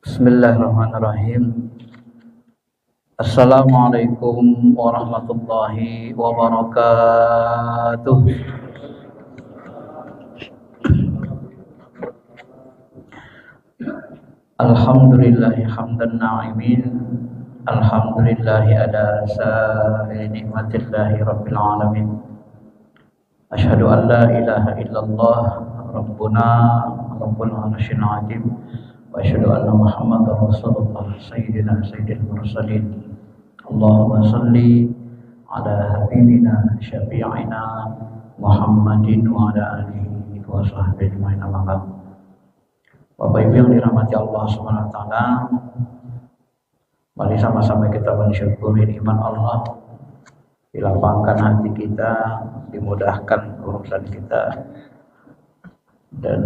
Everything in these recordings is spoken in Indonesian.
Bismillahirrahmanirrahim. Assalamualaikum warahmatullahi wabarakatuh. Alhamdulillahi hamdan na'imin. Alhamdulillahi ala sa'ili nikmatillahi rabbil alamin. Asyhadu an la ilaha illallah rabbuna rabbul arsyil azim. Wa asyhadu anna Muhammadar Rasulullah sayyidina sayyidil mursalin. Allahumma salli ala habibina syafi'ina Muhammadin wa ala alihi wa sahbihi ajma'in. Bapak Ibu yang dirahmati Allah Subhanahu wa taala, mari sama-sama kita mensyukuri nikmat Allah, dilapangkan hati kita, dimudahkan urusan kita, dan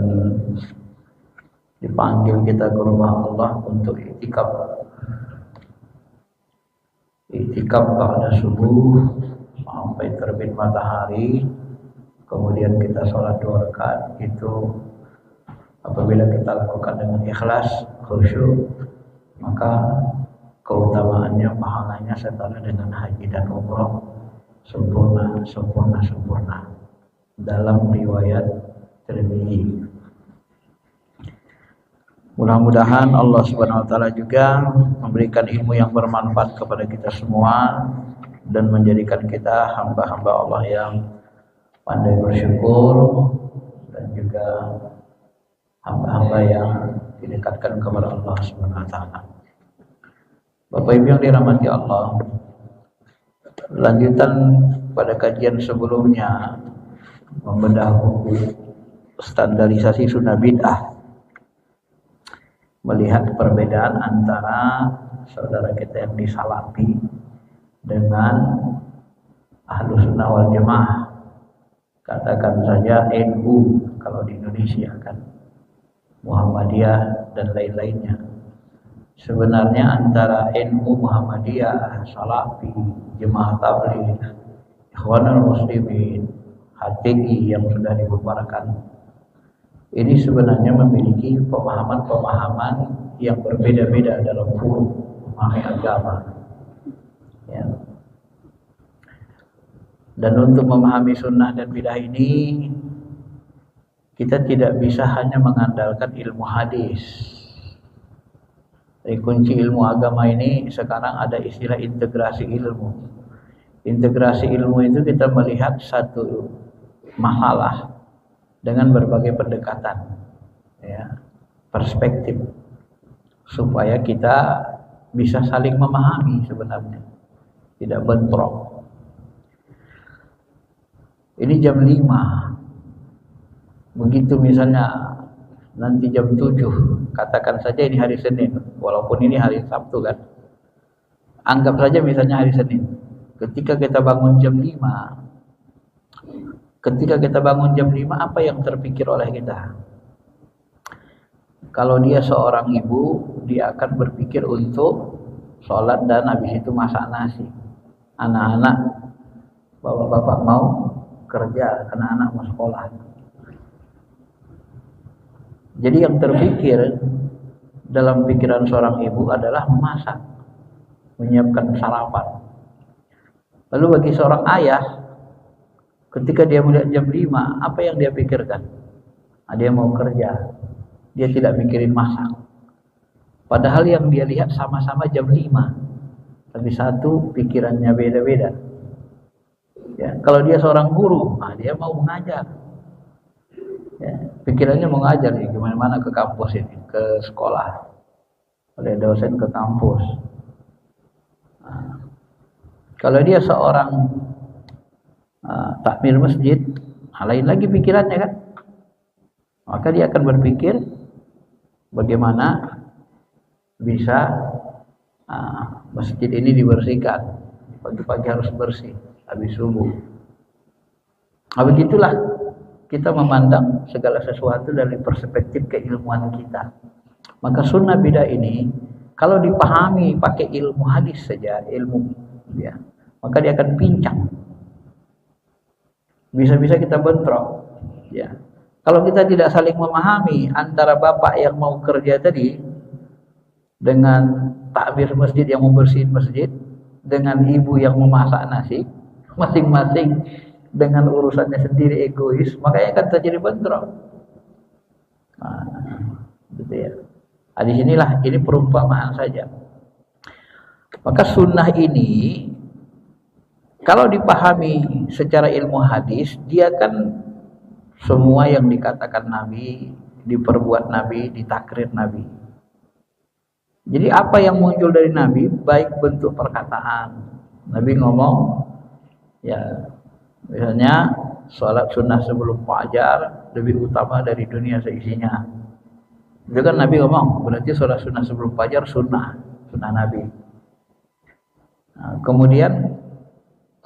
dipanggil kita ke rumah Allah untuk iktikaf. Iktikaf pada subuh sampai terbit matahari, kemudian kita sholat 2 rakaat. Itu apabila kita lakukan dengan ikhlas, khusyuk, maka keutamaannya, pahalanya setara dengan haji dan umroh, sempurna dalam riwayat Tirmidzi. Mudah-mudahan Allah Subhanahu wa taala juga memberikan ilmu yang bermanfaat kepada kita semua dan menjadikan kita hamba-hamba Allah yang pandai bersyukur dan juga hamba-hamba yang didekatkan kepada Allah Subhanahu wa taala. Bapak Ibu yang dirahmati Allah, lanjutan pada kajian sebelumnya membedah buku standarisasi sunnah bid'ah, melihat perbedaan antara saudara kita yang di Salafi dengan Ahlus Sunnah wal Jamaah. Katakan saja NU kalau di Indonesia kan, Muhammadiyah dan lain-lainnya. Sebenarnya antara NU, Muhammadiyah, Salafi, Jemaah Tabligh, Ikhwanul Muslimin, HTI yang sudah dibubarkan, ini sebenarnya memiliki pemahaman-pemahaman yang berbeda-beda dalam furuq memahami agama. Ya. Dan untuk memahami sunnah dan bidah ini, kita tidak bisa hanya mengandalkan ilmu hadis. Dari kunci ilmu agama ini sekarang ada istilah integrasi ilmu. Integrasi ilmu itu kita melihat satu masalah dengan berbagai pendekatan, ya, perspektif, supaya kita bisa saling memahami sebenarnya, tidak bentrok. Ini jam 5, begitu misalnya nanti jam 7, katakan saja ini hari Senin, walaupun ini hari Sabtu kan, anggap saja misalnya hari Senin. Ketika kita bangun jam 5, apa yang terpikir oleh kita? Kalau dia seorang ibu, dia akan berpikir untuk sholat dan habis itu masak nasi. Anak-anak, bapak-bapak mau kerja, anak-anak mau sekolah. Jadi yang terpikir dalam pikiran seorang ibu adalah memasak, menyiapkan sarapan. Lalu bagi seorang ayah, ketika dia melihat jam 5, apa yang dia pikirkan? Dia mau kerja, dia tidak mikirin masak. Padahal yang dia lihat sama-sama jam 5, tapi satu pikirannya beda-beda. Ya, kalau dia seorang guru, dia mau mengajar. Ya, pikirannya mau ngajar nih, gimana ke kampus ini, ke sekolah, oleh dosen ke kampus. Kalau dia seorang takmir masjid, lain lagi pikirannya kan, maka dia akan berpikir bagaimana bisa masjid ini dibersihkan, pagi-pagi harus bersih habis subuh. Begitulah kita memandang segala sesuatu dari perspektif keilmuan kita. Maka sunnah bidah ini kalau dipahami pakai ilmu hadis saja, ilmu ya, maka dia akan pincang. Bisa-bisa kita bentrok, ya. Kalau kita tidak saling memahami antara bapak yang mau kerja tadi dengan takmir masjid yang membersihin masjid, dengan ibu yang memasak nasi, masing-masing dengan urusannya sendiri egois, makanya kan terjadi bentrok. Gitu ya. Di sinilah, ini perumpamaan saja. Maka sunnah ini kalau dipahami secara ilmu hadis, dia kan semua yang dikatakan Nabi, diperbuat Nabi, ditakrir Nabi. Jadi apa yang muncul dari Nabi, baik bentuk perkataan. Nabi ngomong, ya misalnya sholat sunnah sebelum fajar lebih utama dari dunia seisinya. Itu kan Nabi ngomong, berarti sholat sunnah sebelum fajar sunnah Nabi. Nah, kemudian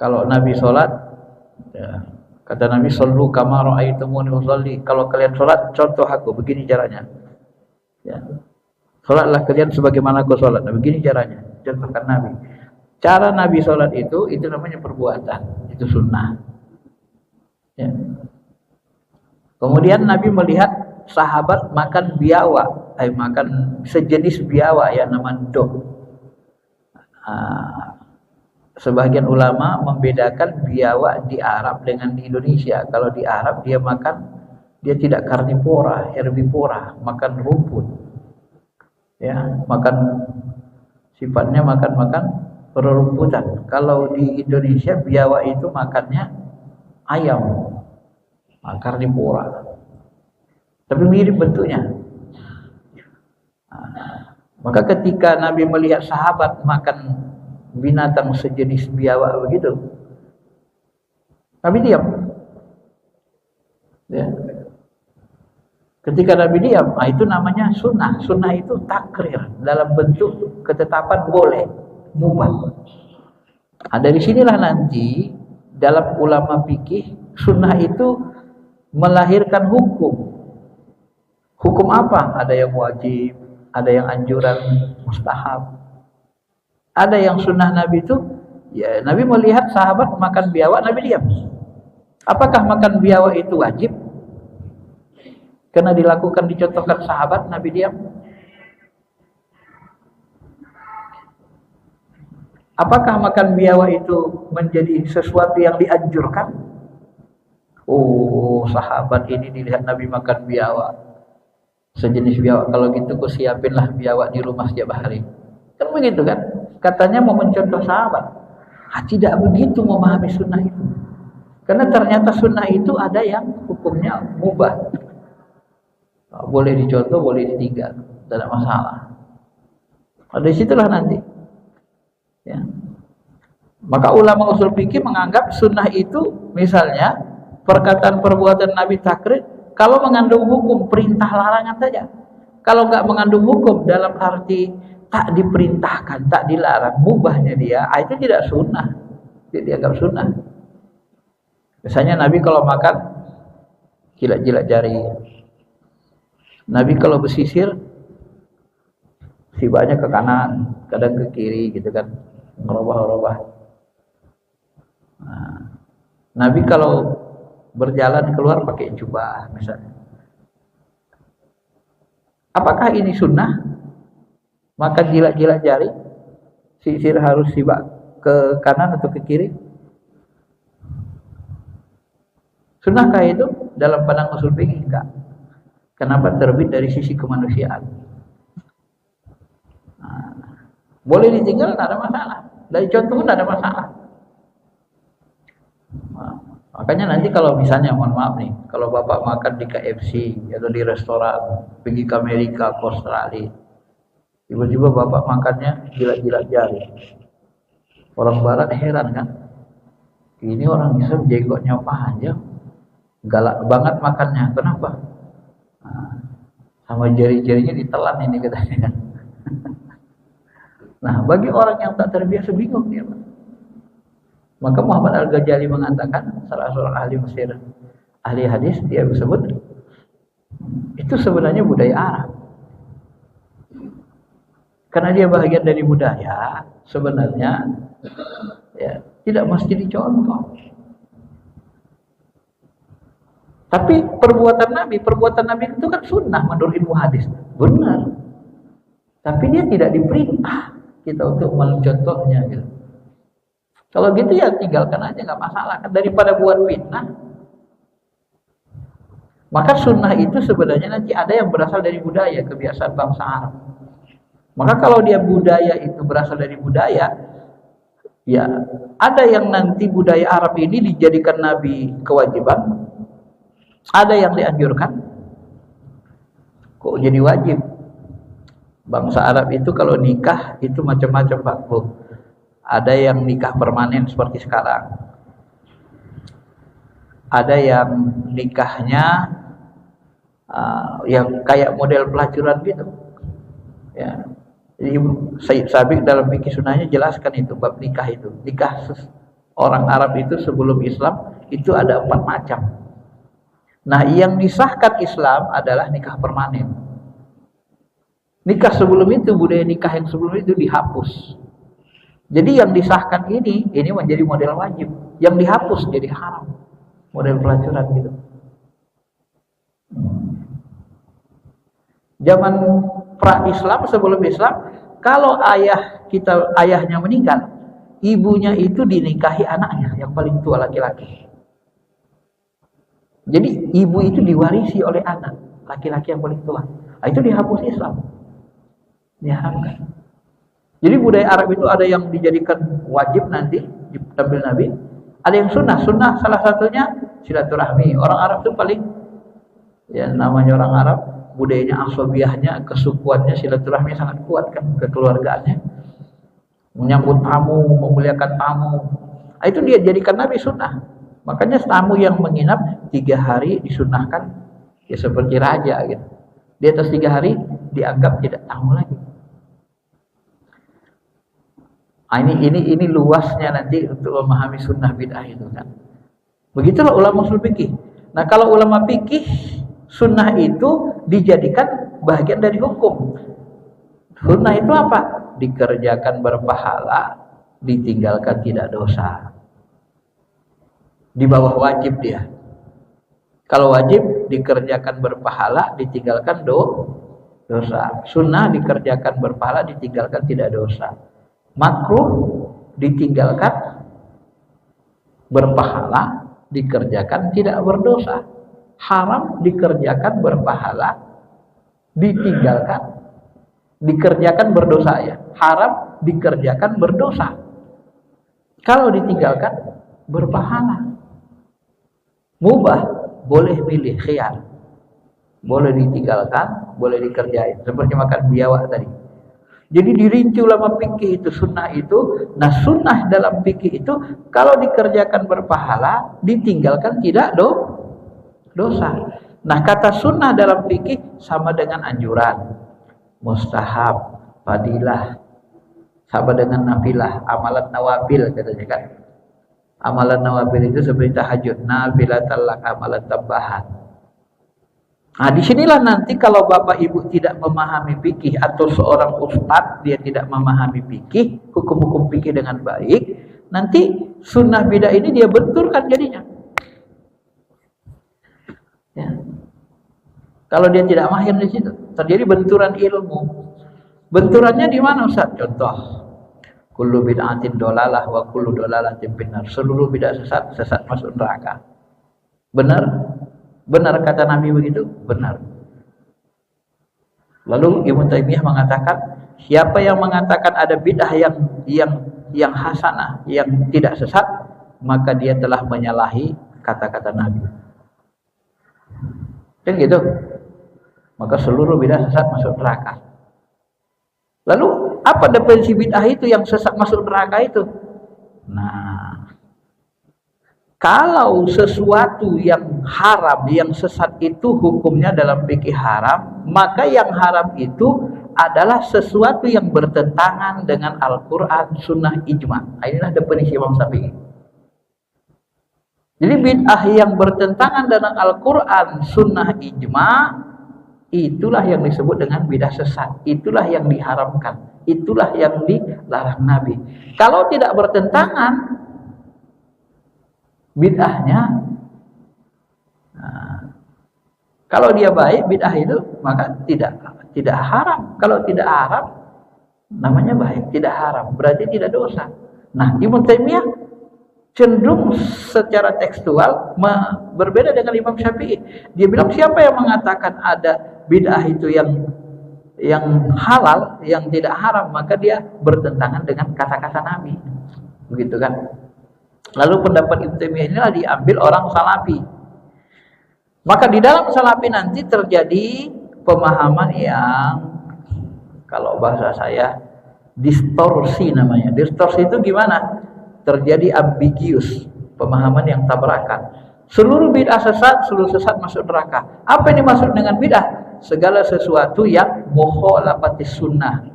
kalau Nabi sholat, ya, kata Nabi, "Shollu kama ra'aitumuni usolli." Kalau kalian sholat, contoh aku, begini caranya. Ya. Sholatlah kalian sebagaimana aku sholat. Nah, begini caranya, contohkan Nabi. Cara Nabi sholat itu namanya perbuatan, itu sunnah. Ya. Kemudian Nabi melihat sahabat makan biawak, makan sejenis biawak ya, namanya dog. Sebagian ulama membedakan biawak di Arab dengan di Indonesia. Kalau di Arab dia tidak karnivora, herbivora, makan rumput. Ya, sifatnya makan rerumputan. Kalau di Indonesia biawak itu makannya ayam, karnivora. Tapi mirip bentuknya. Maka ketika Nabi melihat sahabat makan binatang sejenis biawak begitu, Nabi diam. Ya. Ketika Nabi diam, itu namanya sunnah. Sunnah itu takrir dalam bentuk ketetapan boleh, mubah. Dari sinilah nanti dalam ulama fikih sunnah itu melahirkan hukum. Hukum apa? Ada yang wajib, ada yang anjuran mustahab. Ada yang sunnah Nabi itu, ya Nabi melihat sahabat makan biawak, Nabi diam. Apakah makan biawak itu wajib? Karena dilakukan, dicontohkan sahabat, Nabi diam. Apakah makan biawak itu menjadi sesuatu yang dianjurkan? Oh, sahabat ini dilihat Nabi makan biawak, sejenis biawak. Kalau gitu ku siapinlah biawak di rumah setiap hari. Kan begitu kan? Katanya mau mencontoh sahabat. Tidak begitu memahami sunnah itu. Karena ternyata sunnah itu ada yang hukumnya mubah. Boleh dicontoh, boleh ditinggal, tidak masalah. Dari situlah nanti. Ya. Maka ulama usul fikih menganggap sunnah itu misalnya perkataan perbuatan Nabi takrir kalau mengandung hukum perintah larangan saja. Kalau nggak mengandung hukum dalam arti tak diperintahkan, tak dilarang, mubahnya dia, itu tidak sunnah. Dia dianggap sunnah. Misalnya Nabi kalau makan jilat-jilat jari. Nabi kalau bersisir sibanya ke kanan, kadang ke kiri gitu kan, ngerubah-rubah. Nabi kalau berjalan keluar pakai jubah misalnya. Apakah ini sunnah? Maka jilat-jilat jari, sisir harus sibak ke kanan atau ke kiri? Sunnahkah itu? Dalam pandang usul fikih enggak. Kenapa? Terbit dari sisi kemanusiaan. Boleh ditinggal, tidak ada masalah. Dari contoh tidak ada masalah. Makanya nanti kalau misalnya, mohon maaf nih, kalau bapak makan di KFC atau di restoran, pergi ke Amerika, ke Australia, tiba-tiba bapak makannya jilat-jilat jari. Orang barat heran kan, ini orang Islam jenggotnya panjang, galak banget makannya. Kenapa? Sama jari-jarinya ditelan ini katanya. Nah, bagi orang yang tak terbiasa bingung dia. Maka Muhammad Al-Ghazali mengatakan, salah seorang ahli Mesir, ahli hadis, dia disebut itu sebenarnya budaya Arab. Karena dia bagian dari budaya, sebenarnya ya, tidak mesti dicontoh. Tapi perbuatan Nabi itu kan sunnah menurut ilmu hadis. Benar. Tapi dia tidak diperintah kita untuk mencontohnya gitu. Kalau gitu ya tinggalkan aja, nggak masalah kan, daripada buat fitnah. Maka sunnah itu sebenarnya nanti ada yang berasal dari budaya, kebiasaan bangsa Arab. Maka kalau dia budaya itu berasal dari budaya, ya ada yang nanti budaya Arab ini dijadikan Nabi kewajiban, ada yang dianjurkan. Kok jadi wajib? Bangsa Arab itu kalau nikah itu macam-macam Pak Bu. Ada yang nikah permanen seperti sekarang. Ada yang nikahnya yang kayak model pelacuran gitu. Ya. Jadi Sayyid Sabiq dalam fikih sunnahnya jelaskan itu bab nikah itu. Nikah orang Arab itu sebelum Islam itu ada 4 macam. Nah, yang disahkan Islam adalah nikah permanen. Nikah sebelum itu, budaya nikah yang sebelum itu dihapus. Jadi yang disahkan ini menjadi model wajib. Yang dihapus jadi haram. Model pelacuran gitu. Zaman pra-Islam, sebelum Islam, kalau ayahnya meninggal, ibunya itu dinikahi anaknya yang paling tua laki-laki. Jadi ibu itu diwarisi oleh anak laki-laki yang paling tua. Nah, itu dihapus Islam. Diharamkan. Jadi budaya Arab itu ada yang dijadikan wajib nanti diambil Nabi, ada yang sunnah. Sunnah salah satunya silaturahmi. Orang Arab itu paling, ya namanya orang Arab, budayanya asobiahnya, kesukuannya silaturahmi sangat kuat kan, kekeluargaannya, menyambut tamu, memuliakan tamu. Nah, itu dia jadikan Nabi sunnah. Makanya tamu yang menginap 3 hari disunnahkan ya seperti raja gitu. Di atas 3 hari dianggap tidak tamu lagi. Nah, ini luasnya nanti untuk memahami sunnah bid'ah itu kan. Begitulah ulama usul fikih. Nah, kalau ulama fikih, sunnah itu dijadikan bagian dari hukum. Sunnah itu apa? Dikerjakan berpahala, ditinggalkan tidak dosa. Di bawah wajib dia. Kalau wajib dikerjakan berpahala, ditinggalkan dosa. Sunnah dikerjakan berpahala, ditinggalkan tidak dosa. Makruh ditinggalkan berpahala, dikerjakan tidak berdosa. Haram dikerjakan berpahala, dikerjakan berdosa ya. Haram dikerjakan berdosa. Kalau ditinggalkan berpahala. Mubah boleh milih, khiyar. Boleh ditinggalkan, boleh dikerjain. Seperti makan biawak tadi. Jadi dirinci ulama fikih itu sunnah itu. Nah, sunnah dalam fikih itu kalau dikerjakan berpahala, ditinggalkan tidak dosa. Nah, kata sunnah dalam fikih sama dengan anjuran, mustahab, fadilah, sama dengan nafilah, amalan nawafil katanya kan. Amalan nawafil itu seperti tahajud, nafilah talak, amalan tambahan. Nah, disinilah nanti kalau bapak ibu tidak memahami fikih atau seorang ustadz dia tidak memahami fikih, hukum-hukum fikih dengan baik, nanti sunnah bidah ini dia benturkan jadinya. Ya. Kalau dia tidak mahir di situ, terjadi benturan ilmu. Benturannya di mana Ustaz? Contoh, kullu bid'atin dolalah wa kullu dolalatin finnar. Seluruh bid'ah sesat masuk neraka. Benar? Benar kata Nabi begitu? Benar. Lalu Ibnu Taimiyah mengatakan, siapa yang mengatakan ada bid'ah yang hasanah, yang tidak sesat, maka dia telah menyalahi kata-kata Nabi. Kan gitu. Maka seluruh bid'ah sesat masuk neraka. Lalu apa definisi bid'ah itu yang sesat masuk neraka itu? Nah, kalau sesuatu yang haram, yang sesat itu hukumnya dalam fikih haram, maka yang haram itu adalah sesuatu yang bertentangan dengan Al-Quran, Sunnah, Ijma. Inilah definisi Imam Syafi'i. Jadi bid'ah yang bertentangan dengan Al-Quran, Sunnah, Ijma, itulah yang disebut dengan bid'ah sesat. Itulah yang diharamkan. Itulah yang dilarang Nabi. Kalau tidak bertentangan, bid'ahnya Kalau dia baik, bid'ah itu maka tidak haram. Kalau tidak haram, namanya baik, tidak haram, berarti tidak dosa. Nah, Ibnu Taimiyah cenderung secara tekstual berbeda dengan Imam Syafi'i. Dia bilang siapa yang mengatakan ada bid'ah itu yang halal, yang tidak haram, maka dia bertentangan dengan kata-kata Nabi. Begitu kan? Lalu pendapat Ibnu Taimiyah inilah diambil orang Salafi. Maka di dalam Salafi nanti terjadi pemahaman yang, kalau bahasa saya, distorsi namanya. Distorsi itu gimana? Terjadi ambigius, pemahaman yang tabrakan. Seluruh bid'ah sesat, seluruh sesat masuk neraka. Apa yang dimaksud dengan bid'ah? Segala sesuatu yang mukhalafatis sunnah.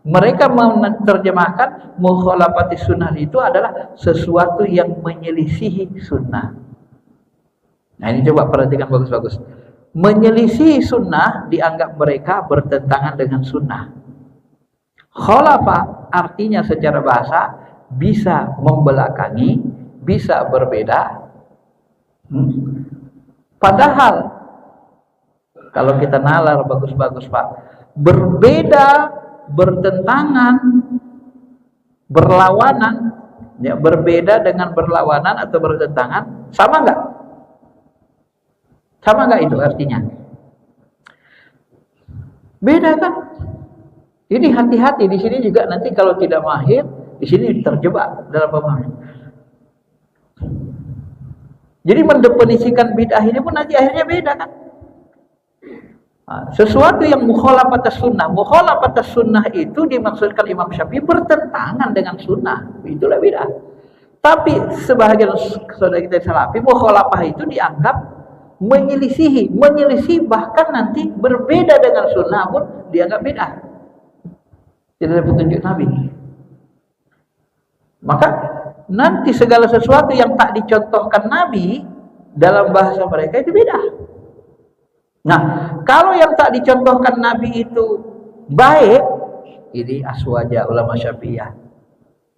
Mereka menerjemahkan mukhalafatis sunnah itu adalah sesuatu yang menyelisihi sunnah. Nah, ini coba perhatikan bagus-bagus. Menyelisih sunnah dianggap mereka bertentangan dengan sunnah. Khalafa artinya secara bahasa bisa membelakangi, bisa berbeda. Padahal kalau kita nalar bagus-bagus Pak, berbeda, bertentangan, berlawanan, ya, berbeda dengan berlawanan atau bertentangan, sama nggak? Sama nggak itu artinya? Beda kan? Ini hati-hati di sini juga, nanti kalau tidak mahir di sini terjebak dalam pemahaman. Jadi mendefinisikan bid'ah ini pun nanti akhirnya beda kan? Sesuatu yang mukhalafatus sunnah. Mukhalafatus sunnah itu dimaksudkan Imam Syafi'i bertentangan dengan sunnah. Itulah bid'ah. Tapi sebahagian saudara kita Salafi, mukhalafah itu dianggap menyelisih bahkan nanti berbeda dengan sunnah pun dianggap bid'ah. Tidak ada petunjuk Nabi. Maka nanti segala sesuatu yang tak dicontohkan Nabi dalam bahasa mereka itu bid'ah. Nah, kalau yang tak dicontohkan Nabi itu baik, ini aswaja ulama Syafi'iyah.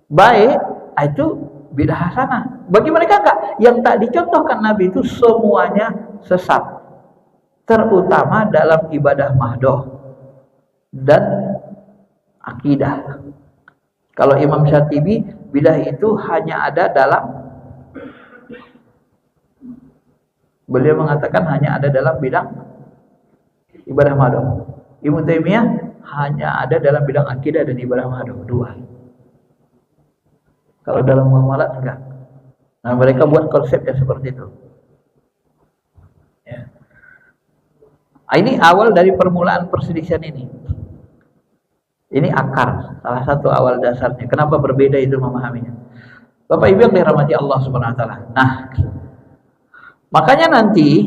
Baik, itu bid'ah hasanah. Bagi mereka enggak, yang tak dicontohkan Nabi itu semuanya sesat. Terutama dalam ibadah mahdoh dan akidah. Kalau Imam Syatibi, bid'ah itu hanya ada dalam, beliau mengatakan hanya ada dalam bidang ibadah mahdoh. Ibnu Taimiyah hanya ada dalam bidang akidah dan ibadah mahdoh, dua. Kalau dalam muamalat enggak. Nah, mereka buat konsep yang seperti itu. Ya. Ini awal dari permulaan perselisihan ini. Ini akar, salah satu awal dasarnya. Kenapa berbeda itu memahaminya. Bapak Ibu yang dirahmati Allah Subhanahu wa taala. Nah, makanya nanti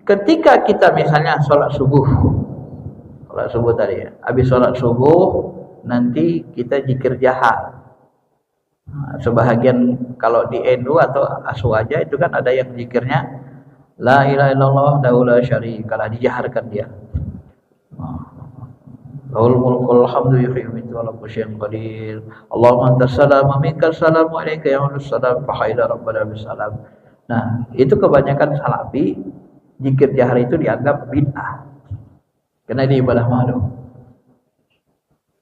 ketika kita misalnya sholat subuh tadi ya, habis sholat subuh nanti kita zikir jahar. Nah, sebahagian kalau di NU atau aswaja itu kan ada yang zikirnya la ilaha illallah la syarikalah, dijaharkan dia. Lahul mulkul hamdu yuhyi wa yumiitu wa ala kulli syai'in qadir. Allahumma antas salam wa minkas salam wa alayka ya salam fa hayya rabbana bisalam. Nah, itu kebanyakan Salafi zikir jahar itu dianggap bid'ah. Karena ini ibadah mahdoh.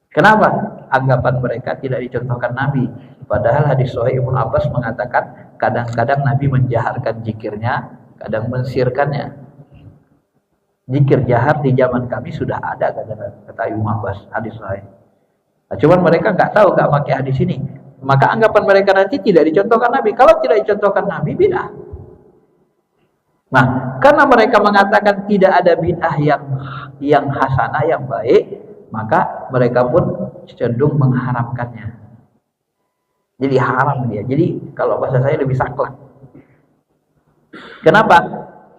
Kenapa? Anggapan mereka tidak dicontohkan Nabi. Padahal hadis sahih Ibnu Abbas mengatakan kadang-kadang Nabi menjaharkan zikirnya, kadang mensirkannya. Zikir jahar di zaman kami sudah ada, kata Ibnu Abbas, hadis sahih. Nah, cuman mereka nggak tahu, nggak pakai hadis ini. Maka anggapan mereka nanti tidak dicontohkan Nabi. Kalau tidak dicontohkan Nabi, bid'ah. Nah, karena mereka mengatakan tidak ada bid'ah yang hasanah, yang baik, maka mereka pun cenderung mengharamkannya. Jadi haram dia. Jadi kalau bahasa saya lebih saklek. Kenapa?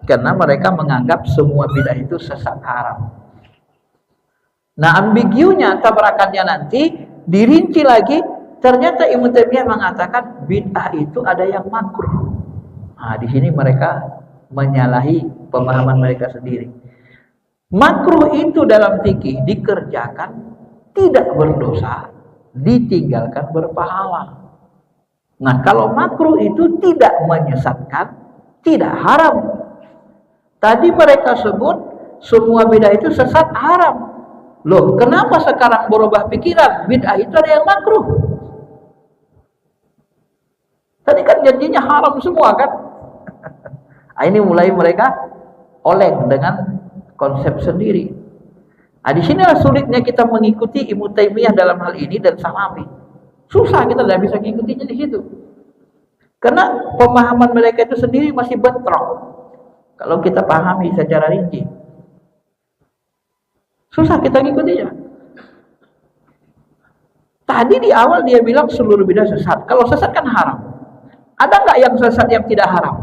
Karena mereka menganggap semua bid'ah itu sesat, haram. Nah, ambigunya, tabrakannya nanti dirinci lagi. Ternyata Ibnu Taimiyah mengatakan bid'ah itu ada yang makruh. Nah, di sini mereka menyalahi pemahaman mereka sendiri. Makruh itu dalam fikih dikerjakan tidak berdosa, ditinggalkan berpahala. Nah, kalau makruh itu tidak menyesatkan, tidak haram. Tadi mereka sebut semua bid'ah itu sesat, haram. Loh, kenapa sekarang berubah pikiran? Bid'ah itu ada yang makruh. Tadi kan janjinya haram semua kan? Ini mulai mereka oleng dengan konsep sendiri. Di sinilah sulitnya kita mengikuti Ibnu Taimiyah dalam hal ini dan Salafi. Susah, kita tidak bisa mengikutinya di situ. Karena pemahaman mereka itu sendiri masih bentrok. Kalau kita pahami secara rinci, susah kita ngikutinya. Tadi di awal dia bilang seluruh bid'ah sesat. Kalau sesat kan haram. Ada nggak yang sesat yang tidak haram?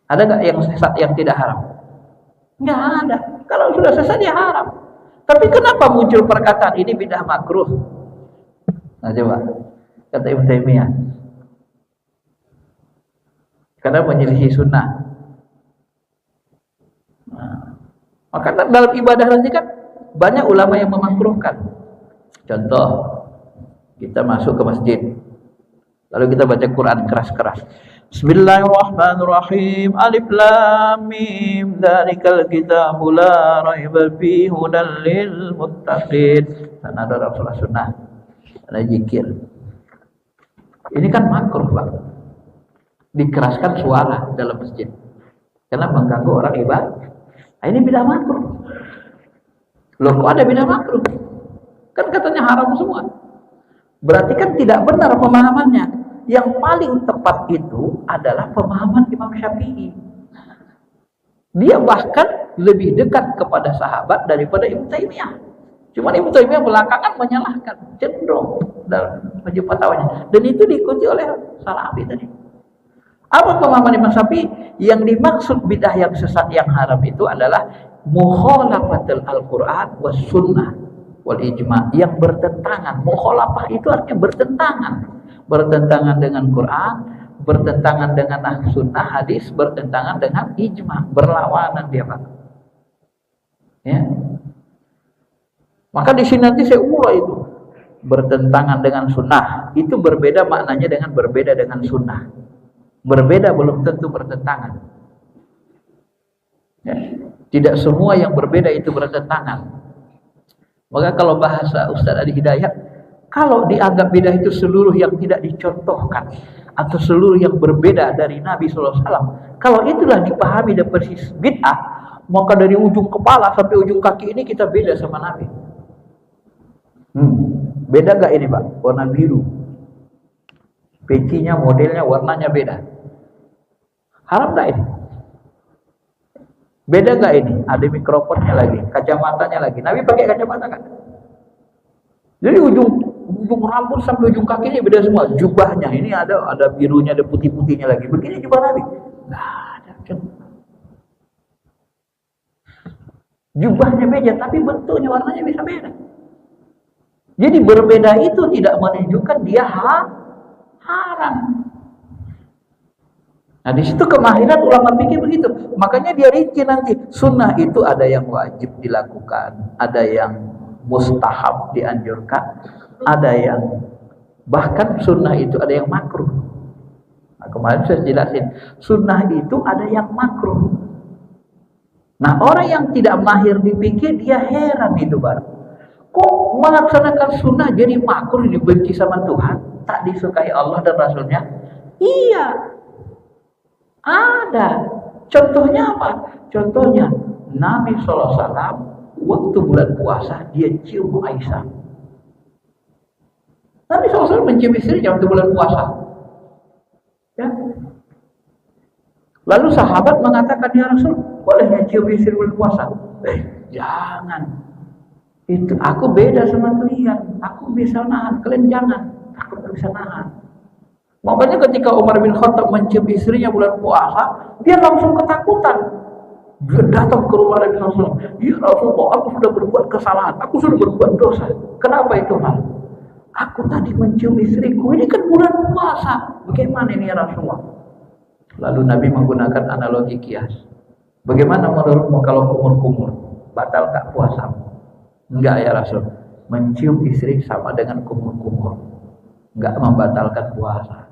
Ada nggak yang sesat yang tidak haram? Nggak ada. Kalau sudah sesat ya haram. Tapi kenapa muncul perkataan ini bid'ah makruh? Nah coba, kata Ibnu Taimiyah, karena menyelisih sunnah. Maka dalam ibadah nanti kan banyak ulama yang memakruhkan. Contoh, kita masuk ke masjid, lalu kita baca Quran keras-keras. Bismillahirrahmanirrahim. Alif lam mim. Dzalikal kitabu la raiba fihi hudal lil muttaqin. Sana ada Rasulullah sunnah. Ada zikir. Ini kan makruh, Pak. Dikeraskan suara dalam masjid karena mengganggu orang ibadah. Ini bid'ah makruh. Loh, kok ada bid'ah makruh? Kan katanya haram semua. Berarti kan tidak benar pemahamannya. Yang paling tepat itu adalah pemahaman Imam Syafi'i. Dia bahkan lebih dekat kepada sahabat daripada Ibnu Taimiyah. Cuma Ibnu Taimiyah belakangan menyalahkan, cenderung dalam majmu' fatwanya. Dan itu diikuti oleh Salafi tadi. Apa pemahaman Imam Syafi'i? Yang dimaksud bid'ah yang sesat yang haram itu adalah mukhalafatul Al-Qur'an was sunnah wal ijma', yang bertentangan. Mukhalafah itu artinya bertentangan. Bertentangan dengan Quran, bertentangan dengan sunnah, hadis, bertentangan dengan ijma', berlawanan dia, Pak. Ya. Maka di sini nanti saya urai itu. Bertentangan dengan sunnah itu berbeda maknanya dengan berbeda dengan sunnah. Berbeda belum tentu bertentangan. Ya. Tidak semua yang berbeda itu bertentangan. Maka kalau bahasa Ustaz Adi Hidayat, kalau dianggap bidah itu seluruh yang tidak dicontohkan atau seluruh yang berbeda dari Nabi SAW, kalau itulah dipahami dan persis bid'ah, maka dari ujung kepala sampai ujung kaki ini kita beda sama Nabi. Beda gak ini, Pak? Warna biru, pecinya, modelnya, warnanya beda. Haram gak ini? Beda gak ini? Ada mikrofonnya lagi, kacamatanya lagi. Nabi pakai kacamata kan? Jadi ujung rambut sampai ujung kaki ini beda semua. Jubahnya ini ada birunya, ada putih-putihnya lagi. Begini jubah Nabi. Nggak ada. Jubahnya beda, tapi bentuknya, warnanya bisa beda. Jadi berbeda itu tidak menunjukkan dia haram. Nah di situ kemahiran ulama pikir begitu. Makanya dia rinci nanti. Sunnah itu ada yang wajib dilakukan, ada yang mustahab dianjurkan, ada yang bahkan sunnah itu ada yang makruh. Nah, kemarin saya jelasin, sunnah itu ada yang makruh. Nah orang yang tidak mahir dipikir, dia heran itu, Pak. Kok melaksanakan sunnah jadi makruh, dibenci sama Tuhan, tak disukai Allah dan Rasulnya? Iya, ada. Contohnya apa? Contohnya Nabi SAW waktu bulan puasa dia cium Aisyah. Nabi SAW mencium istrinya waktu bulan puasa. Ya. Lalu sahabat mengatakan, ya Rasul, boleh cium istri bulan puasa? Jangan. Itu aku beda sama kalian. Aku bisa nahan, kalian jangan. Aku tidak bisa nahan. Makanya ketika Umar bin Khattab mencium istrinya bulan puasa, dia langsung ketakutan. Dia datang ke rumah Nabi SAW. Ya Rasulullah, aku sudah berbuat kesalahan, aku sudah berbuat dosa. Kenapa itu, Mas? Aku tadi mencium istriku, ini kan bulan puasa. Bagaimana ini ya Rasulullah? Lalu Nabi menggunakan analogi kias. Bagaimana menurutmu kalau kumur-kumur? Batal gak puasa? Enggak ya Rasul. Mencium istri sama dengan kumur-kumur. Enggak membatalkan puasa.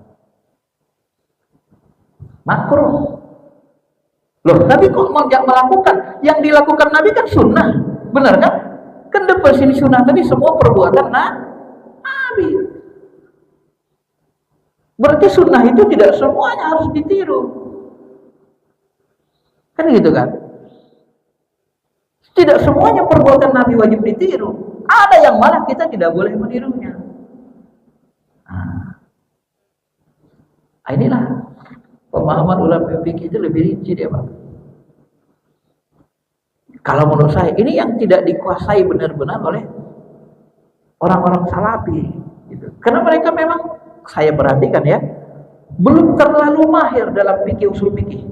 Makruh. Loh, Nabi kok nggak melakukan? Yang dilakukan Nabi kan sunnah, benar kan? Kan definisi sunnah tadi semua perbuatan Nabi. Berarti sunnah itu tidak semuanya harus ditiru. Kan gitu kan? Tidak semuanya perbuatan Nabi wajib ditiru. Ada yang malah kita tidak boleh menirunya. Inilah pemahaman ulama fikih itu lebih rinci dia, Pak. Kalau menurut saya ini yang tidak dikuasai benar-benar oleh orang-orang salafi gitu. Karena mereka memang, saya perhatikan ya, belum terlalu mahir dalam fikih, usul fikih.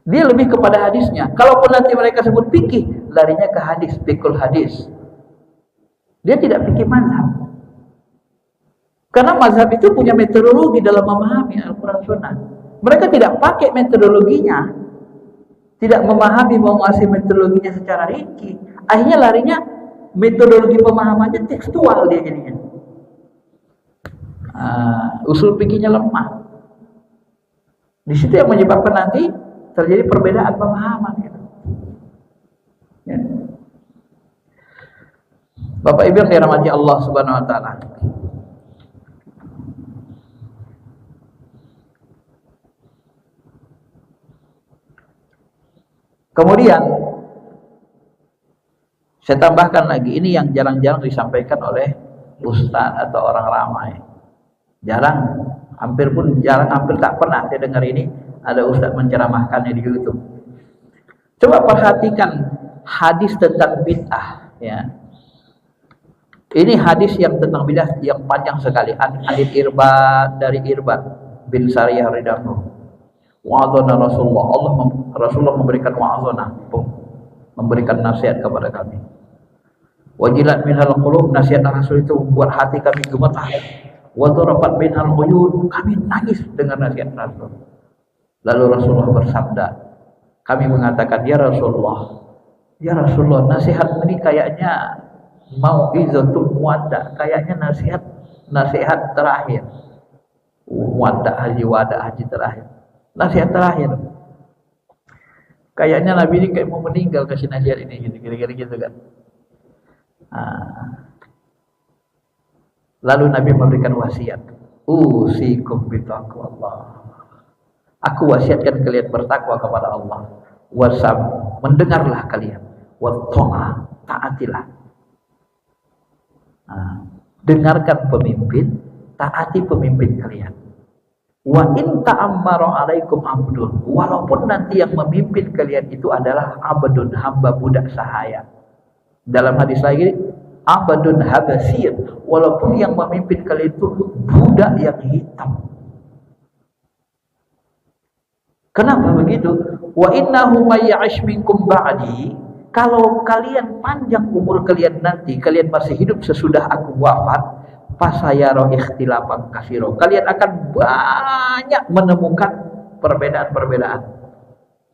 Dia lebih kepada hadisnya. Kalaupun nanti mereka sebut fikih, larinya ke hadis, fikul hadis. Dia tidak fikih mazhab. Karena mazhab itu punya metodologi dalam memahami Al-Quran Sunnah. Mereka tidak pakai metodologinya, tidak memahami, menguasai metodologinya secara rinci. Akhirnya larinya metodologi pemahamannya tekstual dia jadinya. Usul fikihnya lemah. Di situ yang menyebabkan nanti terjadi perbedaan pemahaman. Gitu. Ya. Bapak Ibu yang dirahmati Allah Subhanahu Wa Taala. Kemudian saya tambahkan lagi, ini yang jarang-jarang disampaikan oleh ustaz atau orang ramai. Jarang, hampir tak pernah saya dengar ini ada ustaz menceramahkannya di YouTube. Coba perhatikan hadis tentang bid'ah ya. Ini hadis yang tentang bid'ah yang panjang sekali. Hadis dari Irbad bin Sariyah radhiyallahu. Wa'adhana Rasulullah, Rasulullah memberikan wa'adhana, memberikan nasihat kepada kami. Wajilat minhal qulub, nasihat Rasul itu membuat hati kami gemetar. Wa dharabat minhal uyun, kami nangis dengar nasihat Rasul. Lalu Rasulullah bersabda, kami mengatakan, ya Rasulullah, nasihat ini kayaknya mau'izatul muwaddah, kayaknya nasihat terakhir. Muwaddah haji terakhir. Nasihat terakhir. Kayaknya Nabi ini kayak mau meninggal kasih nasihat ini, gitu, kira-kira gitu kan. Lalu Nabi memberikan wasiat. Usikum bitaqwallah. Aku wasiatkan kalian bertakwa kepada Allah. Wasam, mendengarlah kalian. Watta'ah, taatilah. Dengarkan pemimpin, taati pemimpin kalian. Wa in ta'ammara 'alaikum 'abdun, walaupun nanti yang memimpin kalian itu adalah abdun, hamba budak sahaya. Dalam hadis lagi, abdun habasir, walaupun yang memimpin kalian itu budak yang hitam. Kenapa begitu? Wa innahu may ya'ish minkum ba'di, kalau kalian panjang umur kalian nanti, kalian masih hidup sesudah aku wafat, fasayara ikhtilafan katsira, kalian akan banyak menemukan perbedaan-perbedaan.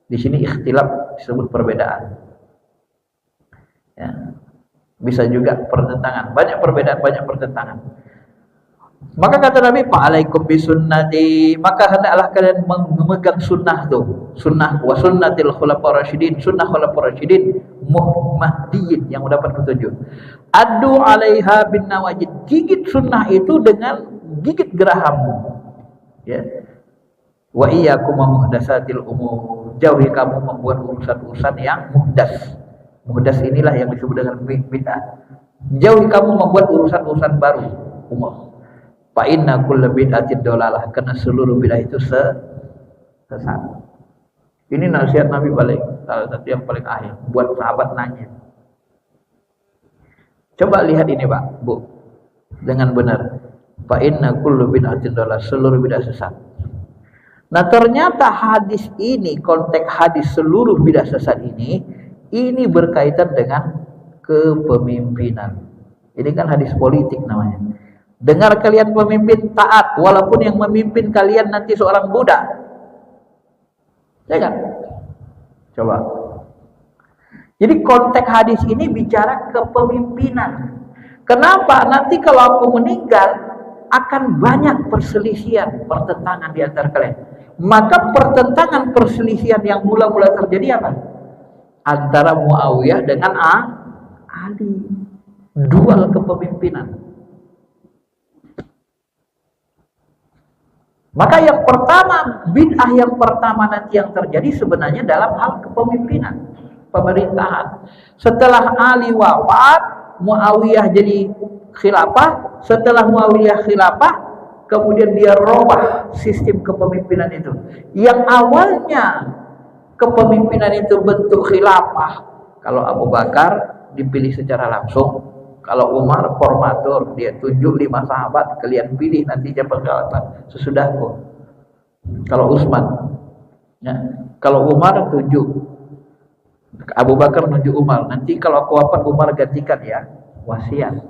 Di sini ikhtilaf disebut perbedaan. Ya. Bisa juga pertentangan, banyak perbedaan, banyak pertentangan. Maka kata Nabi, fa'alaikum bisunnati, maka hendaklah kalian memegang sunnah tuh, sunnah wa sunnatil khulafaur rasyidin, sunnah khulafaur rasyidin muhmadiyyin yang mendapat petunjuk. Adu 'alaiha bin nawajid, gigit sunnah itu dengan gigit gerahammu. Ya. Wa iyyakum muhdatsatil umur, jauhi kamu membuat urusan-urusan yang muhdas. Muhdas inilah yang disebut dengan bid'ah. Jauhi kamu membuat urusan-urusan baru umur. Fa inna kullu bid'atin dalalah, karena seluruh bid'ah itu sesat. Ini nasihat Nabi paling salah satu yang paling akhir buat sahabat nanya. Coba lihat ini Pak, Bu, dengan benar. Fa inna kullu bid'atin dalalah, seluruh bid'ah sesat. Nah, ternyata hadis ini, konteks hadis seluruh bid'ah sesat ini berkaitan dengan kepemimpinan. Ini kan hadis politik namanya. Dengar kalian pemimpin, taat walaupun yang memimpin kalian nanti seorang budak. Ya kan? Coba. Jadi konteks hadis ini bicara kepemimpinan. Kenapa? Nanti kalau aku meninggal akan banyak perselisihan, pertentangan di antara kalian. Maka pertentangan perselisihan yang mula-mula terjadi apa? Antara Muawiyah dengan Ali. Dual kepemimpinan. Maka yang pertama, bid'ah yang pertama nanti yang terjadi sebenarnya dalam hal kepemimpinan, pemerintahan. Setelah Ali wafat, Muawiyah jadi khilafah. Setelah Muawiyah khilafah, kemudian dia robah sistem kepemimpinan itu. Yang awalnya kepemimpinan itu bentuk khilafah. Kalau Abu Bakar dipilih secara langsung, kalau Umar formatur, dia tunjuk 5 sahabat, kalian pilih nanti siapa khalifah sesudahku. Kalau Utsman, ya. Kalau Umar tunjuk, Abu Bakar nunjuk Umar. Nanti kalau aku wafat Umar gantikan ya, wasiat.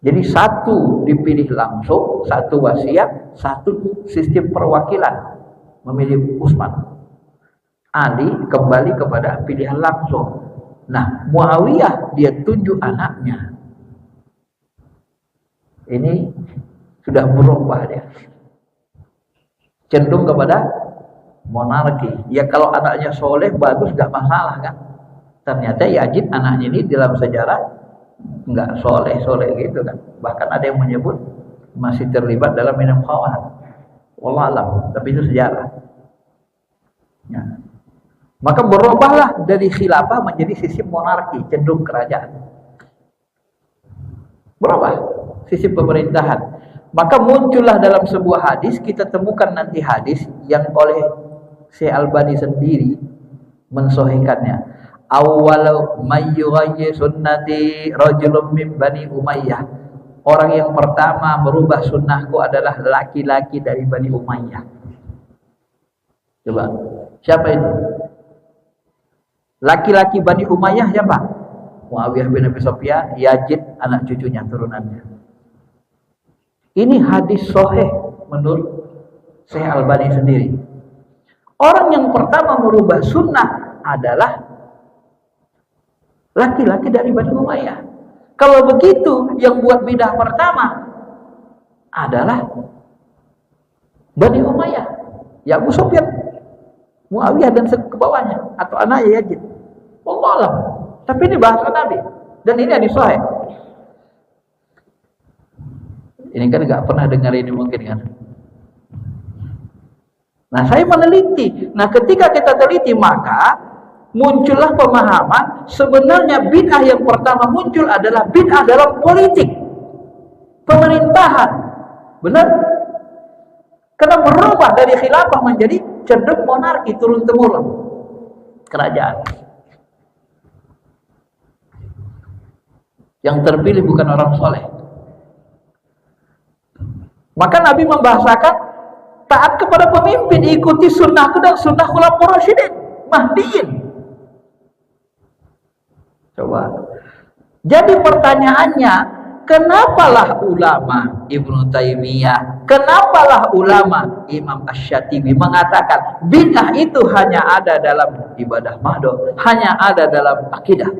Jadi satu dipilih langsung, satu wasiat, satu sistem perwakilan memilih Utsman. Ali kembali kepada pilihan langsung. Nah, Muawiyah dia tunjuk anaknya. Ini sudah berubah dia. Cenderung kepada monarki. Ya kalau anaknya soleh bagus gak masalah kan. Ternyata Yazid anaknya ini dalam sejarah nggak soleh gitu kan. Bahkan ada yang menyebut masih terlibat dalam minum khamar. Wallahu alam, tapi itu sejarah. Ya. Maka berubahlah dari khilafah menjadi sistem monarki, cenderung kerajaan. Berubah sistem pemerintahan. Maka muncullah dalam sebuah hadis, kita temukan nanti hadis yang oleh Syekh Albani sendiri mensahihkannya. Awwalu may yughayyi sunnati rajulun min Bani Umayyah. Orang yang pertama merubah sunnahku adalah laki-laki dari Bani Umayyah. Coba, siapa itu? Laki-laki Bani Umayyah siapa? Muawiyah bin Abi Sufyan, Yazid, anak cucunya, turunannya. Ini hadis sahih menurut Syekh Albani sendiri. Orang yang pertama merubah sunnah adalah laki-laki dari Bani Umayyah. Kalau begitu, yang buat bidah pertama adalah Bani Umayyah, ya Abu Sufyan, Muawiyah dan kebawahnya, atau anaknya Yazid. Wallahu a'lam. Tapi ini bahasa Nabi dan ini hadis sahih. Ini kan nggak pernah dengar ini mungkin kan. Nah, saya meneliti. Nah, ketika kita teliti maka muncullah pemahaman sebenarnya bid'ah yang pertama muncul adalah bid'ah dalam politik, pemerintahan. Benar? Karena berubah dari khilafah menjadi cenderung monarki, turun-temurun kerajaan. Yang terpilih bukan orang soleh. Maka Nabi membahasakan taat kepada pemimpin, ikuti sunnahku dan sunnah khulafaur rasyidin mahdiin. Coba. Jadi pertanyaannya, kenapalah ulama Ibnu Taimiyah, kenapalah ulama Imam Asy-Syatibi mengatakan bid'ah itu hanya ada dalam ibadah mahdoh, hanya ada dalam akidah.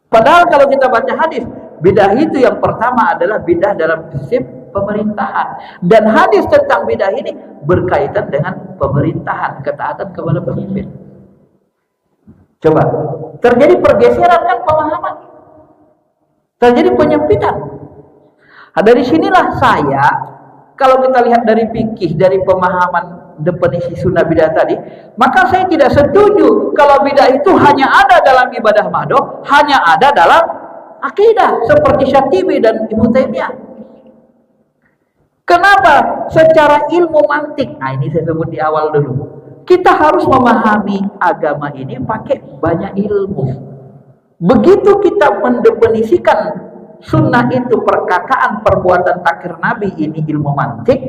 Padahal kalau kita baca hadis, bid'ah itu yang pertama adalah bid'ah dalam sistem pemerintahan. Dan hadis tentang bid'ah ini berkaitan dengan pemerintahan, ketaatan kepada pemimpin. Coba, terjadi pergeseran kan pemahaman, terjadi penyempitan. Nah, dari sinilah saya, kalau kita lihat dari fikih, dari pemahaman definisi sunnah bid'ah tadi, maka saya tidak setuju kalau bid'ah itu hanya ada dalam ibadah mahdoh, hanya ada dalam akidah, seperti Syatibi dan Ibnu Taimiyah. Kenapa? Secara ilmu mantik. Nah, ini saya sebut di awal dulu. Kita harus memahami agama ini pakai banyak ilmu. Begitu kita mendefinisikan sunnah itu perkataan perbuatan takrir Nabi, ini ilmu mantik,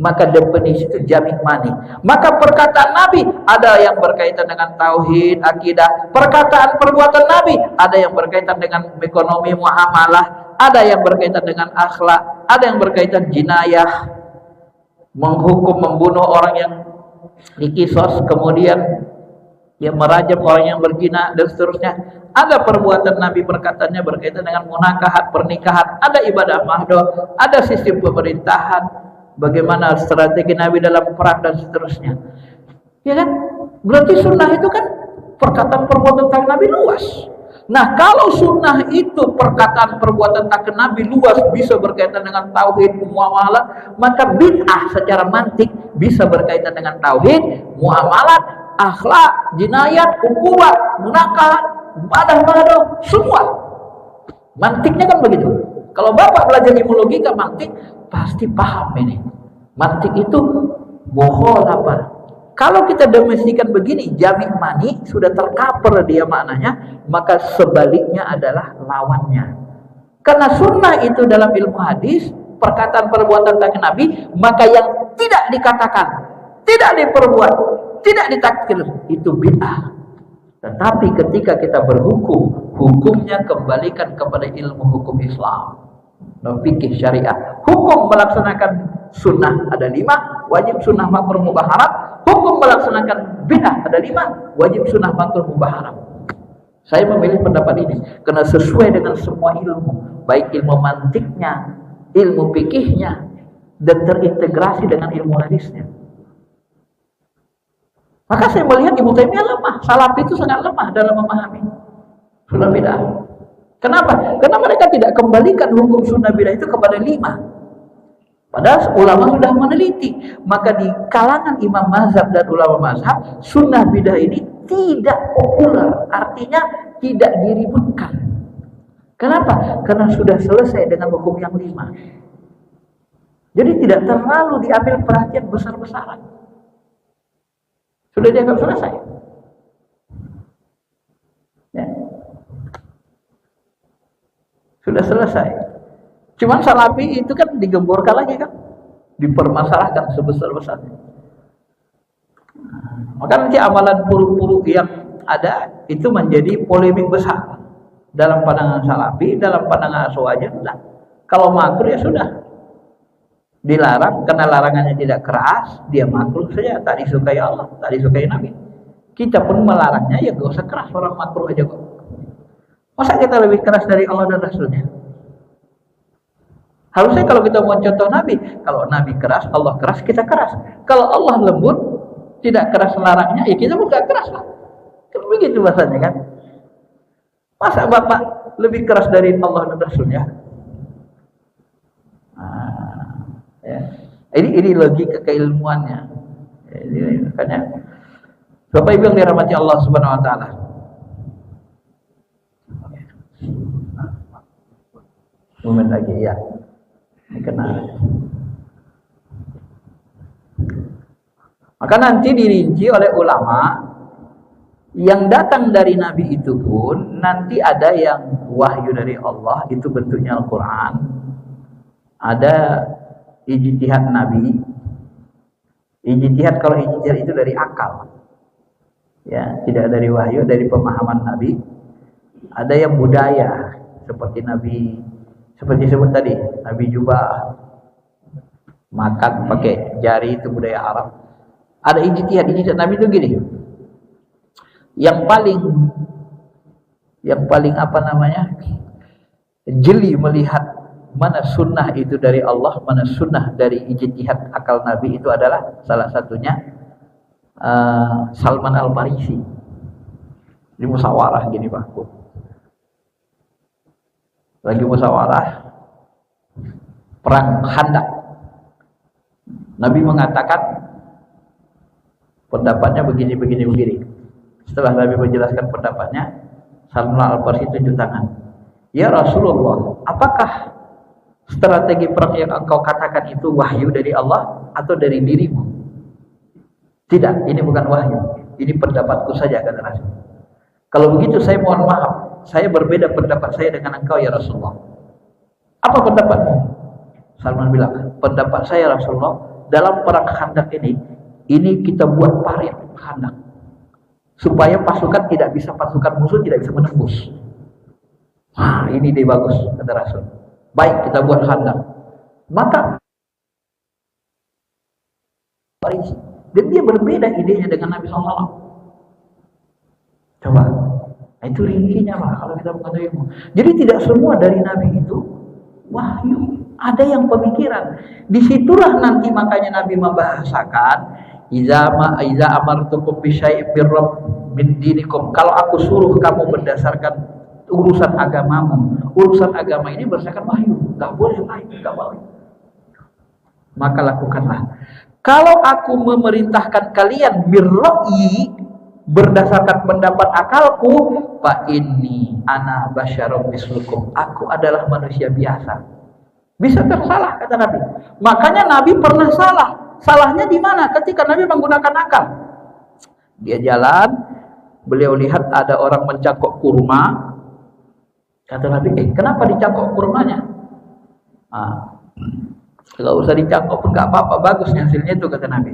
maka definisi itu jamik mani. Maka perkataan Nabi ada yang berkaitan dengan tauhid, akidah. Perkataan perbuatan Nabi ada yang berkaitan dengan ekonomi, muamalah, ada yang berkaitan dengan akhlak, ada yang berkaitan jinayah, menghukum, membunuh orang yang dikisos, kemudian yang merajam orang yang berzina dan seterusnya. Ada perbuatan Nabi, perkataannya berkaitan dengan munakahat, pernikahan, ada ibadah mahdoh, ada sistem pemerintahan. bagaimana strategi Nabi dalam perang dan seterusnya. Ya kan? Berarti sunnah itu kan perkataan perbuatan tentang Nabi luas. Nah, kalau sunnah itu perkataan perbuatan tentang Nabi luas, bisa berkaitan dengan tauhid, muamalat, maka bid'ah secara mantik bisa berkaitan dengan tauhid, muamalat, akhlak, jinayat, ukhuwah, munakahat, badah, semua. Mantiknya kan begitu. Kalau Bapak belajar ilmu logika mantik, pasti paham ini. Mantik itu bohong apa? Kalau kita domestikan begini, jami mani sudah tercover dia maknanya, maka sebaliknya adalah lawannya. Karena sunnah itu dalam ilmu hadis, perkataan perbuatan tentang Nabi, maka yang tidak dikatakan, tidak diperbuat, tidak ditakdir, itu bid'ah. Tetapi ketika kita berhukum, hukumnya kembalikan kepada ilmu hukum Islam, fikih syariah. Hukum melaksanakan sunnah ada 5, wajib sunnah makruh mubah haram. Hukum melaksanakan bid'ah ada 5, wajib sunnah makruh mubah haram. Saya memilih pendapat ini karena sesuai dengan semua ilmu, baik ilmu mantiknya, ilmu fikihnya, dan terintegrasi dengan ilmu hadisnya. Maka saya melihat Ibnu Taimiyah lemah, Salafi itu sangat lemah dalam memahami sunnah bid'ah. Kenapa? Karena mereka tidak kembalikan hukum sunnah bid'ah itu kepada 5. Padahal ulama sudah meneliti, maka di kalangan imam mazhab dan ulama mazhab, sunnah bidah ini tidak populer, artinya tidak diributkan. Kenapa? Karena sudah selesai dengan hukum yang 5. Jadi tidak terlalu diambil perhatian besar-besaran. Sudah dianggap selesai. Ya. Sudah selesai. Cuman Salafi itu kan digemborkan lagi kan, dipermasalahkan sebesar-besarnya. Maka nanti amalan buruk-buruk yang ada itu menjadi polemik besar dalam pandangan Salafi, dalam pandangan Aswaja. Nah, kalau makruh ya sudah dilarang, karena larangannya tidak keras, dia makruh saja, tak disukai Allah, tak disukai Nabi. Kita pun melarangnya ya gak usah keras, orang makruh aja kok. Masa kita lebih keras dari Allah dan Rasulnya? Harusnya kalau kita mau contoh Nabi, kalau Nabi keras, Allah keras, kita keras. Kalau Allah lembut, tidak keras larangnya, ya kita pun gak keras lah. Kan begitu bahasanya kan. Masa Bapak lebih keras dari Allah dan Rasulnya? Ya. Ini logika keilmuannya. Ini makanya Bapak Ibu yang dirahmati Allah Subhanahu wa taala. Momen lagi ya. Kenal. Maka nanti dirinci oleh ulama yang datang dari Nabi itu pun nanti ada yang wahyu dari Allah, itu bentuknya Al-Quran, ada ijtihad Nabi. Ijtihad, kalau ijtihad itu dari akal, ya, tidak dari wahyu, dari pemahaman Nabi. Ada yang budaya seperti Nabi, seperti disebut tadi, Nabi Jubah makan pakai jari, itu budaya Arab. Ada ijtihad Nabi itu gini. Yang paling apa namanya? Jeli melihat mana sunnah itu dari Allah, mana sunnah dari ijtihad akal Nabi, itu adalah salah satunya Salman Al-Farisi. Di musyawarah gini Pak. Lagi musyawarah perang Khandaq, Nabi mengatakan pendapatnya begini. Setelah Nabi menjelaskan pendapatnya, Salman Al-Farisi tunjuk tangan. Ya Rasulullah, apakah strategi perang yang engkau katakan itu wahyu dari Allah atau dari dirimu? Tidak, ini bukan wahyu, ini pendapatku saja, kata Rasul. Kalau begitu saya mohon maaf, saya berbeda pendapat saya dengan engkau ya Rasulullah. Apa pendapatmu? Salman bilang, pendapat saya Rasulullah, dalam perang Khandaq ini kita buat parit Khandaq, supaya pasukan musuh tidak bisa menembus. Wah, ini ide bagus, kata Rasul. Baik, kita buat Khandaq. Maka dan dia berbeda idenya dengan Nabi SAW. Coba, itu rincinya Pak, kalau kita mengetahui ilmu. Jadi tidak semua dari Nabi itu wahyu. Ada yang pemikiran. Disitulah nanti makanya Nabi membahasakan iza amartukum bi syai'in min dinikum. Kalau aku suruh kamu berdasarkan urusan agamamu, urusan agama ini berdasarkan wahyu, enggak boleh lain, enggak boleh. Maka lakukanlah. Kalau aku memerintahkan kalian birra'yi, berdasarkan pendapat akalku, fa inni ana basyarum mislukum. Aku adalah manusia biasa. Bisa tersalah kata Nabi. Makanya Nabi pernah salah. Salahnya di mana? Ketika Nabi menggunakan akal. Dia jalan, beliau lihat ada orang mencangkok kurma. Kata Nabi, kenapa dicangkok kurmanya? Kalau usah dicangkok pun nggak apa-apa, bagus hasilnya itu kata Nabi.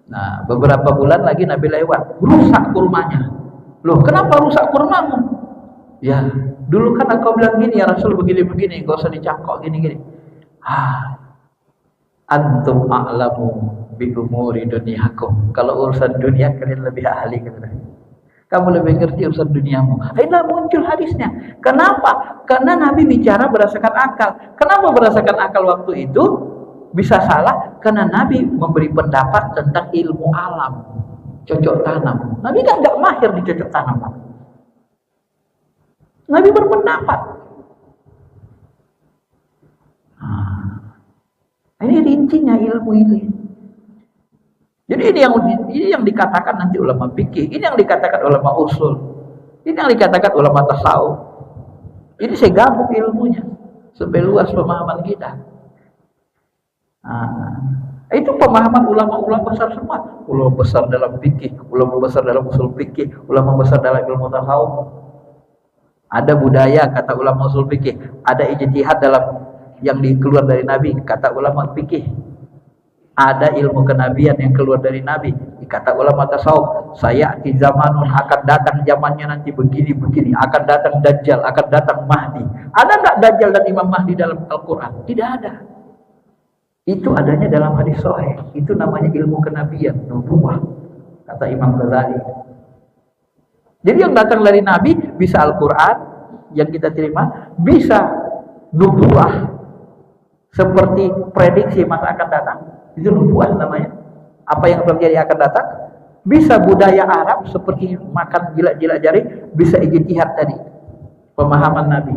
Nah, beberapa bulan lagi Nabi lewat, rusak kurmanya. Loh, kenapa rusak kurmamu? Ya, dulu kan aku bilang gini ya Rasul, begini-begini, gak usah dicangkok gini-gini. Antum a'lamu bi umuri dunyakum. Kalau urusan dunia kalian lebih ahli kata Nabi. Kamu lebih ngerti urusan duniamu. Akhirnya muncul hadisnya. Kenapa? Karena Nabi bicara berdasarkan akal. Kenapa berdasarkan akal waktu itu bisa salah? Karena Nabi memberi pendapat tentang ilmu alam, cocok tanam. Nabi kan nggak mahir di cocok tanam. Nabi berpendapat. Ini rincinya ilmu ini. Jadi ini yang dikatakan nanti ulama fikih, ini yang dikatakan ulama usul, ini yang dikatakan ulama tasawuf. Ini saya gabung ilmunya supaya luas pemahaman kita. Itu pemahaman ulama-ulama besar semua. Ulama besar dalam fikih, ulama besar dalam usul fikih, ulama besar dalam ilmu tasawuf. Ada budaya kata ulama usul fikih, ada ijtihad dalam yang keluar dari Nabi kata ulama fikih. Ada ilmu kenabian yang keluar dari Nabi kata ulama tasawuf. Sayati zamanun, akan datang zamannya nanti begini-begini, akan datang Dajjal, akan datang Mahdi. Ada enggak Dajjal dan Imam Mahdi dalam Al-Quran? Tidak ada. Itu adanya dalam hadis sahih. Itu namanya ilmu kenabian, nubuwah, kata Imam Ghazali. Jadi yang datang dari Nabi bisa Al-Quran yang kita terima, bisa nubuwah seperti prediksi masa akan datang, itu nubuwah namanya. Apa yang terjadi akan datang. Bisa budaya Arab seperti makan jilat-jilat jari, bisa ijtihad tadi, pemahaman Nabi.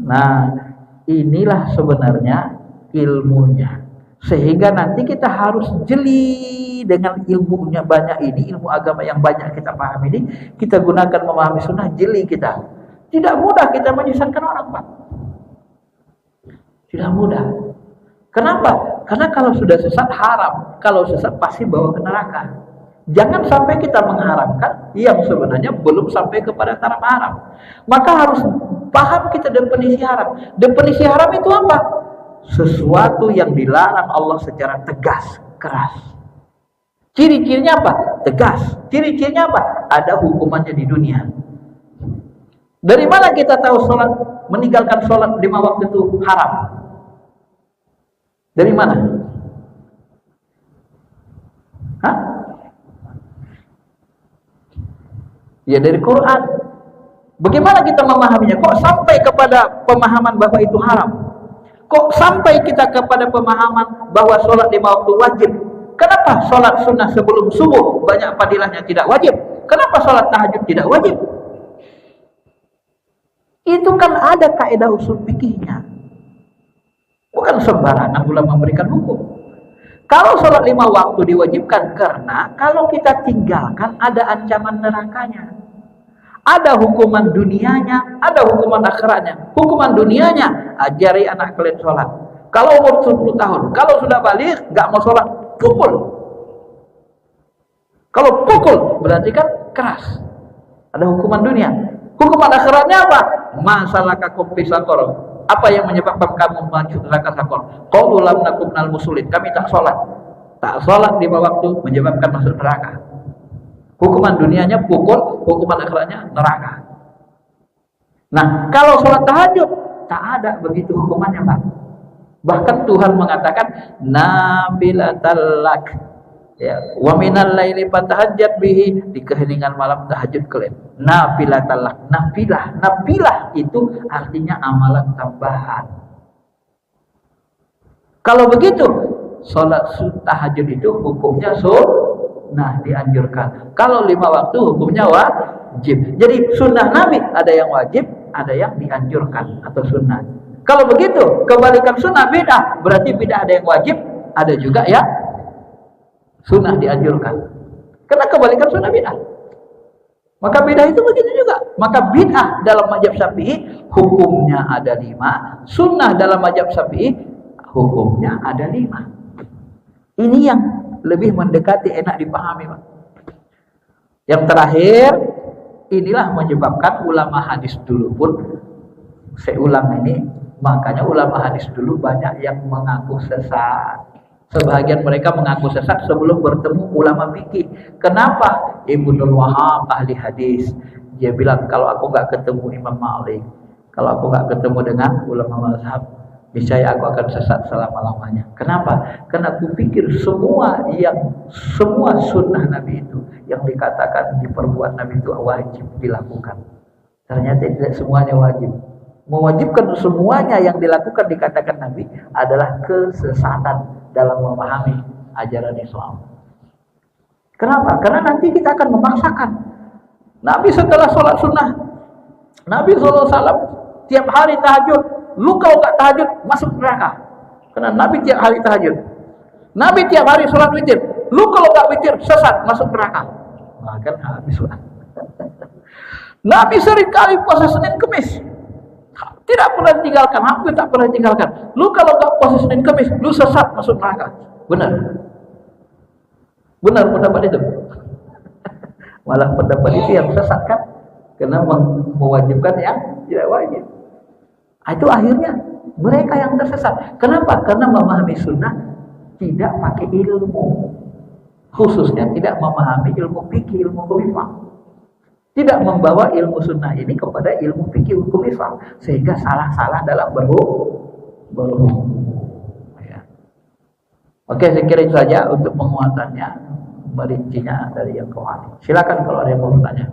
Nah, inilah sebenarnya ilmunya. Sehingga nanti kita harus jeli dengan ilmunya banyak ini, ilmu agama yang banyak kita pahami ini, kita gunakan memahami sunnah, jeli kita. Tidak mudah kita menyesatkan orang, Pak. Tidak mudah. Kenapa? Karena kalau sudah sesat haram. Kalau sesat pasti bawa ke neraka. Jangan sampai kita mengharamkan yang sebenarnya belum sampai kepada taraf haram. Maka harus paham kita definisi haram. Definisi haram itu apa? Sesuatu yang dilarang Allah secara tegas, keras. Ciri-cirinya apa? Tegas. Ciri-cirinya apa? Ada hukumannya di dunia. Dari mana kita tahu meninggalkan sholat 5 waktu itu haram? Dari mana? Hah? Ya dari Quran. Bagaimana kita memahaminya? Kok sampai kepada pemahaman bahwa itu haram? Kok sampai kita kepada pemahaman bahwa sholat 5 waktu wajib? Kenapa sholat sunnah sebelum subuh banyak fadilahnya tidak wajib? Kenapa sholat tahajud tidak wajib? Itu kan ada kaidah usul fikihnya. Bukan sembarangan ulama memberikan hukum. Kalau sholat 5 waktu diwajibkan karena kalau kita tinggalkan ada ancaman nerakanya. Ada hukuman dunianya, ada hukuman akhiratnya. Hukuman dunianya, ajari anak kalian sholat. Kalau umur 10 tahun, kalau sudah balik, nggak mau sholat, pukul. Kalau pukul, berarti kan keras. Ada hukuman dunia. Hukuman akhiratnya apa? Masalah kakum pisakor. Apa yang menyebabkan kamu masuk neraka sakor? Qalu lam nakum minal musallin. Kami tak sholat. Tak sholat 5 waktu menyebabkan masuk neraka. Hukuman dunianya pukul, hukuman akhiratnya neraka. Nah, kalau sholat tahajud tak ada begitu hukumannya, Pak. Bahkan Tuhan mengatakan nafilatal lak. Ya, wa minal laili fatahajjat bihi, di keheningan malam tahajud kalian. Nafilatal lak. Nafilah itu artinya amalan tambahan. Kalau begitu, sholat tahajud itu hukumnya sunnah, dianjurkan. Kalau 5 waktu hukumnya wajib. Jadi sunnah Nabi ada yang wajib, ada yang dianjurkan atau sunnah. Kalau begitu, kebalikan sunnah bid'ah. Berarti bid'ah ada yang wajib, ada juga ya sunnah dianjurkan. Karena kebalikan sunnah bid'ah. Maka bid'ah itu begitu juga. Maka bid'ah dalam mazhab Syafi'i hukumnya ada 5, sunnah dalam mazhab Syafi'i hukumnya ada 5. Ini yang lebih mendekati, enak dipahami, Pak. Yang terakhir, inilah menyebabkan ulama hadis dulu pun, saya ulang ini, makanya ulama hadis dulu banyak yang mengaku sesat. Sebahagian mereka mengaku sesat sebelum bertemu ulama fikih. Kenapa? Ibnu Wahab ahli hadis, dia bilang kalau aku nggak ketemu Imam Malik, kalau aku nggak ketemu dengan ulama mazhab, niscaya aku akan sesat selama-lamanya. Kenapa? Karena aku pikir semua sunnah Nabi itu yang dikatakan diperbuat Nabi itu wajib dilakukan. Ternyata tidak semuanya wajib. Mewajibkan semuanya yang dilakukan dikatakan Nabi adalah kesesatan dalam memahami ajaran Islam. Kenapa? Karena nanti kita akan memaksakan. Nabi setelah sholat sunnah, Nabi SAW tiap hari tahajud. Lu kalau nggak tahajud masuk neraka. Karena Nabi tiap hari tahajud. Nabi tiap hari sholat witir. Lu kalau nggak witir sesat, masuk neraka. Nah, kan habis lah. Nabi seringkali puasa Senin Kemis. Tidak pernah tinggalkan, hampir tak pernah tinggalkan. Lu kalau nggak puasa Senin Kemis, lu sesat, masuk neraka. Benar? Benar pendapat itu? Malah pendapat itu yang sesat kan? Karena mewajibkan yang tidak wajib. Itu akhirnya mereka yang tersesat. Kenapa? Karena memahami sunnah tidak pakai ilmu, khususnya tidak memahami ilmu fikih, ilmu hukum Islam. Tidak membawa ilmu sunnah ini kepada ilmu fikih hukum Islam, sehingga salah-salah dalam berhukum. Ya. Oke, saya kira itu saja untuk penguatannya, merincinya dari yang kemarin. Silakan kalau ada yang mau bertanya.